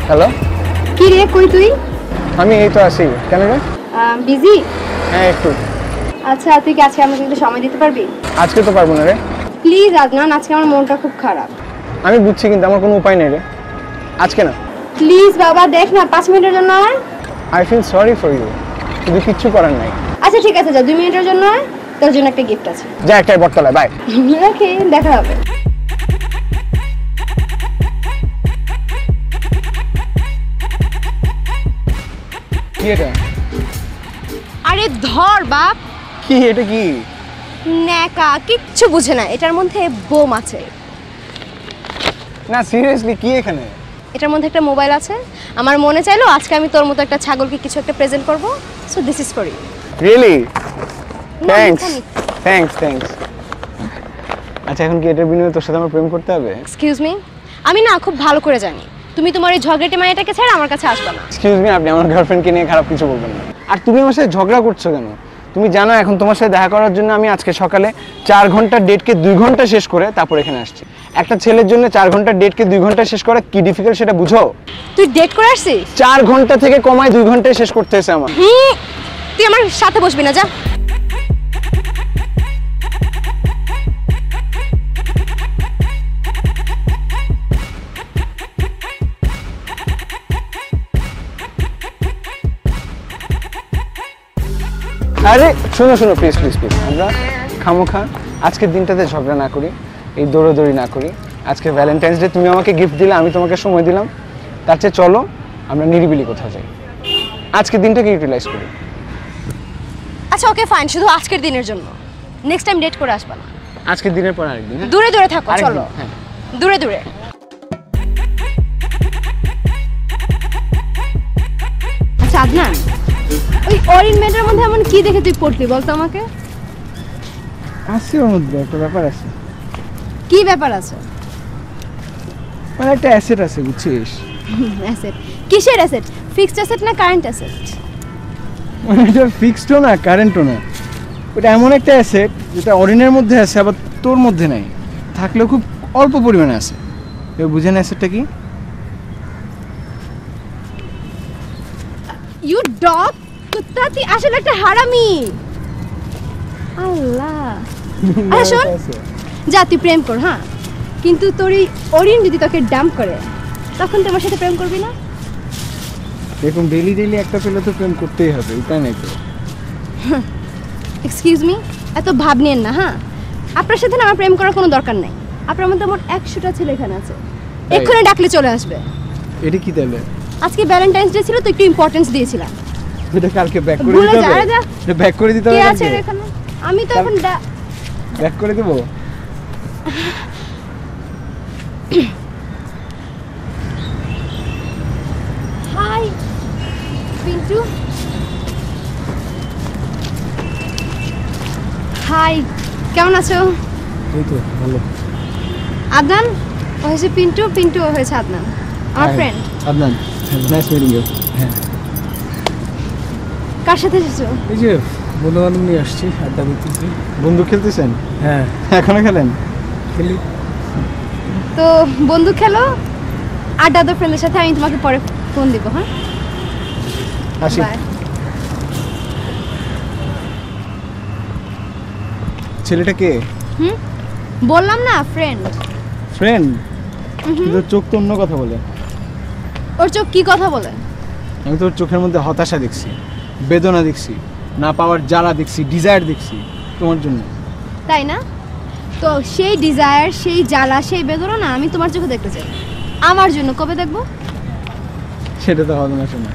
Hello, কি রে, কই তুই? আমি এই তো আছি। কেন রে? বিজি? হ্যাঁ একটু। আচ্ছা, তুই কি আজকে আমাকে একটু সময় দিতে পারবি? আজকে তো পারবো না রে। প্লিজ আদনান, আজকে আমার মনটা খুব খারাপ। আমি বুঝছি, কিন্তু আমার কোনো উপায় নেই রে। আজকে না। প্লিজ বাবা, দেখ না 5 মিনিটের জন্য আয়। I feel sorry for you, কিন্তু কিচ্ছু করার নাই। আচ্ছা ঠিক আছে, যা 2 মিনিটের জন্য আয়, তোর জন্য একটা গিফট আছে। যা, একটাই বটতলায়। বাই। ওকে, দেখা হবে। কি এটা? আরে ধর বাপ। কি এটা? কি নেকা, কিচ্ছু বুঝে না। এটার মধ্যে বোম আছে। না সিরিয়াসলি, কি এখানে? এটার মধ্যে একটা মোবাইল আছে। আমার মনে চাইলো আজকে আমি তোর মতো একটা ছাগলকে কিছু একটা প্রেজেন্ট করব, so this is for you. Really? Thanks thanks thanks. আচ্ছা, এখন কি এটার বিনিময়ে তোর সাথে আমার প্রেম করতে হবে? এক্সকিউজ মি, আমি না খুব ভালো করে জানি তুমি তোমার এই ঝগড়াটে মায়াটাকে ছেড়ে আমার কাছে আসবে না। এক্সকিউজ মি, আপনি আমার গার্লফ্রেন্ডকে নিয়ে খারাপ কিছু বলবেন না। আর তুমি আমার সাথে ঝগড়া করছো কেন? তুমি জানো এখন তোমার সাথে দেখা করার জন্য আমি আজকে সকালে 4 ঘন্টার ডেটকে 2 ঘন্টা শেষ করে তারপর এখানে আসছি। একটা ছেলের জন্য 4 ঘন্টার ডেটকে 2 ঘন্টা শেষ করা কি ডিফিকাল্ট সেটা বুঝো? তুই ডেট করে আসছিস? 4 ঘন্টা থেকে কমায় 2 ঘন্টায় শেষ করতে হয়েছে আমার। তুই আমার সাথে বসবি না, যা। আরে শোনো শোনো, প্লিজ প্লিজ প্লিজ, আমরা খামোখা আজকের দিনটাতে ঝগড়া না করি, এই দৌড়াদৌড়ি না করি। আজকে ভ্যালেন্টাইন্স ডে, তুমি আমাকে গিফট দিলে, আমি তোমাকে সময় দিলাম, তার চেয়ে চলো আমরা নিরিবিলি কোথাও যাই, আজকের দিনটাকে ইউটিলাইজ করি। আচ্ছা ওকে ফাইন, শুধু আজকের দিনের জন্য। নেক্সট টাইম ডেট করে আসবা না। আজকের দিনের পর আরেকদিন। দূরে দূরে থাকো, চলো। হ্যাঁ, দূরে দূরে। আচ্ছা আদনান, ওই অরিন মেয়েটার মধ্যে এমন কি দেখে তুই পড়লি বলতো আমাকে? আছে ওর মধ্যে একটা ব্যাপার আছে। কি ব্যাপার আছে? মানে একটা অ্যাসেট আছে, বুঝছিস? অ্যাসেট? কিসের অ্যাসেট? ফিক্সড অ্যাসেট না কারেন্ট অ্যাসেট? মানে এটা ফিক্সডও না, কারেন্টও না। ওটা এমন একটা অ্যাসেট যেটা অরিনের মধ্যে আছে, আবার তোর মধ্যে নাই, থাকলেও খুব অল্প পরিমাণে আছে। কেউ বুঝেন অ্যাসেটটা কি? ইউ ডগ, কুত্তা, তুই আসলে একটা হারামি। আল্লাহ। আচ্ছা শোন, যা তুই প্রেম কর, হ্যাঁ, কিন্তু তোর এই অরিন যদি তোকে ডাম্প করে তখন তুই আমার সাথে প্রেম করবি না? দেখুন, ডেইলি ডেইলি একটা পেলে তো প্রেম করতেই হবে, উপায় নাই তো। এক্সকিউজ মি, এত ভাব নিয়েন না, হ্যাঁ। আপনার সাথে না আমার প্রেম করার কোনো দরকার নাই। আপনার মধ্যে আমার 100টা ছেলে এখানে আছে, এক্ষুনি ডাকলে চলে আসবে। এটা কি তাহলে? আজকে ভ্যালেন্টাইন্স ডে ছিল তো একটু ইম্পর্টেন্স দিয়েছিলাম। এটা কালকে ব্যাক করে ভুলে দিতে যা, হবে। যা। এটা ব্যাক করে দিতে হবে কে কালকে। আছে এখানে? আমি তো এখন ব্যাক করে দেবো। হাই পিন্টু। হাই, কেমন আছো? এই তো ভালো। আদনান ও হয়েছে পিন্টু, পিন্টু ও হয়েছে আদনান, আমার friend. Adnan, nice meeting you. হ্যাঁ, কার সাথে এসেছো? এই যে বন্ধু বান্ধব নিয়ে আসছি, আড্ডা দিতেছি। বন্ধু খেলতেছেন? হ্যাঁ, এখনো খেলেন? খেলি তো বন্ধু খেলো, আড্ডা দো ফ্রেন্ডের সাথে। আমি তোমাকে পরে ফোন দিব, হ্যাঁ? আসি। Bye. ছেলেটা কে? বললাম না, ফ্রেন্ড। ফ্রেন্ড? কিন্তু চোখ তো অন্য কথা বলে। ওর চোখ কি কথা বলে? আমি তোর চোখের মধ্যে হতাশা দেখছি, বেদনা দেখছি, না পাওয়ার জ্বালা দেখছি, ডিজায়ার দেখছি তোমার জন্য। তাই না? তো সেই ডিজায়ার, সেই জ্বালা, সেই বেদনা না আমি তোমার চোখে দেখতে চাই। আমার জন্য কবে দেখবো? সেটা তো হবে না শোনা।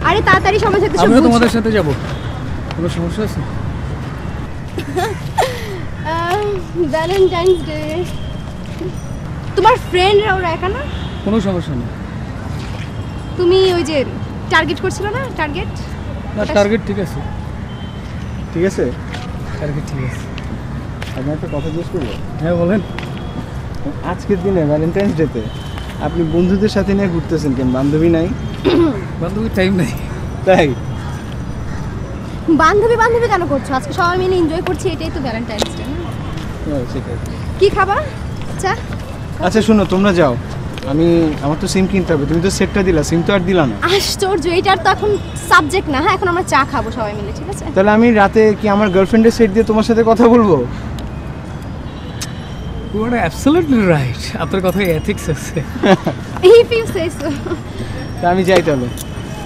আরে তাড়াতাড়ি, সময় থাকতে আমিও তোমাদের সাথে যাব, কোনো সমস্যা আছে? Valentine's day. তোমার ফ্রেন্ডরা ওরা একা না? কোনো সমস্যা নেই। তুমি ওই যে টার্গেট করছিল না, টার্গেট? না, টার্গেট ঠিক আছে। ঠিক আছে, টার্গেট ঠিক আছে। আমি একটা কথা জিজ্ঞেস করবো? হ্যাঁ বলেন। আজকের দিনে ভ্যালেন্টাইন্স ডেতে আপনি বন্ধুদের সাথে নিয়ে ঘুরতেছেন কেন? বান্ধবী নাই? বান্ধবীর টাইম নেই। তাই? বান্ধবী বান্ধবী কেন করছো? আজকে সবাই মিলে এনজয় করছি, এটাই তো ভ্যালেন্টাইন্স ডে না? সেটাই। কি খাবা? চা? আচ্ছা শোনো, তোমরা যাও, আমার তো সিম কিনতে হবে। তুমি তো সেটটা দিলা, সিম তো আর দিলা না। আশ্চর্য, এটার তো এখন সাবজেক্ট না। হ্যাঁ, এখন আমরা চা খাবো সবাই মিলে, ঠিক আছে? তাহলে আমি রাতে কি আমার গার্লফ্রেন্ডের সেট দিয়ে তোমার সাথে কথা বলবো? You are absolutely right. আপনার কথায় এথিক্স আছে। If you say so. তা আমি যাই তাহলে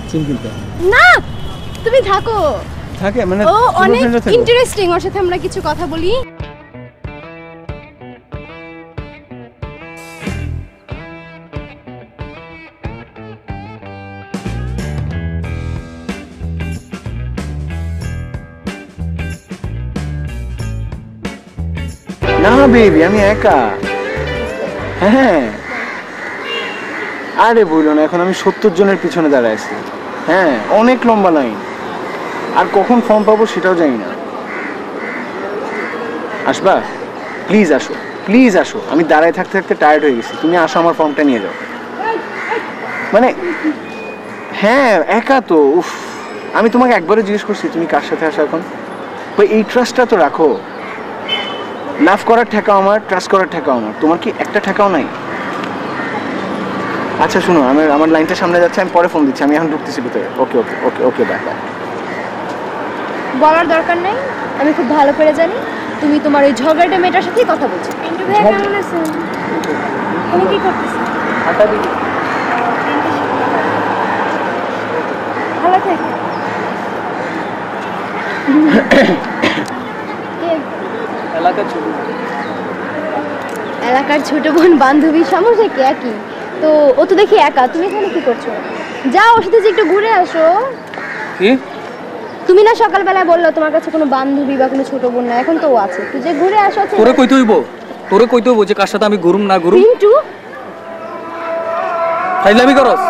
সিম কিনতে। না, তুমি থাকো। থাকে মানে ও তোমার অনেক friend রা থাকে? ইন্টারেস্টিং, ওর সাথে আমরা কিছু কথা বলি। না বেবি, আমি একা। হ্যাঁ, আরে বললো না, এখন আমি 70 জনের পিছনে দাঁড়ায় আছি। হ্যাঁ, অনেক লম্বা লাইন। আর কখন ফর্ম পাবো সেটাও জানি না। আসবা? প্লিজ আসো, প্লিজ আসো। আমি দাঁড়ায় থাকতে থাকতে টায়ার্ড হয়ে গেছি। তুমি আসো, আমার ফর্মটা নিয়ে যাও। মানে হ্যাঁ, একা তো। উফ, আমি তোমাকে একবারও জিজ্ঞেস করছি তুমি কার সাথে আসো এখন। ওই এই ট্রাস্টটা তো রাখো। লাভ করার ঠেকাও আমার, ট্রাস্ট করার ঠেকাও আমার। তোমার কি একটা ঠেকাও নাই? আচ্ছা শুনো, আমার লাইনটা সামনে যাচ্ছে, আমি পরে ফোন দিচ্ছি। আমি এখন ঢুকতেছি ভিতরে। ওকে ওকে ওকে ওকে, বাই বাই। বলার দরকার নেই, আমি খুব ভালো করে জানি তুমি তোমার ওই ঝগড়াটে মেয়েটার সাথেই কথা বলছো। কিন্তু ভাই কেমন আছেন? উনি কি করতেছেন? ভালো থেকে এলাকার ছোট বোন বান্ধবী সমস্যা কি একই তো? ও তো দেখি একা, তুমি এখানে কি করছো? যাও ওর সাথে যে একটু ঘুরে আসো। কি? তুমি না সকালবেলায় বললো তোমার কাছে কোনো বান্ধবী বা কোনো ছোট বোন না, এখন তো ও আছে, তুই যে ঘুরে আসো। তোরে কইতে হইব, তোরে কইতে হইব যে কার সাথে আমি ঘুরুম না ঘুরুম। পিন্টু, ফাইজলামি করস?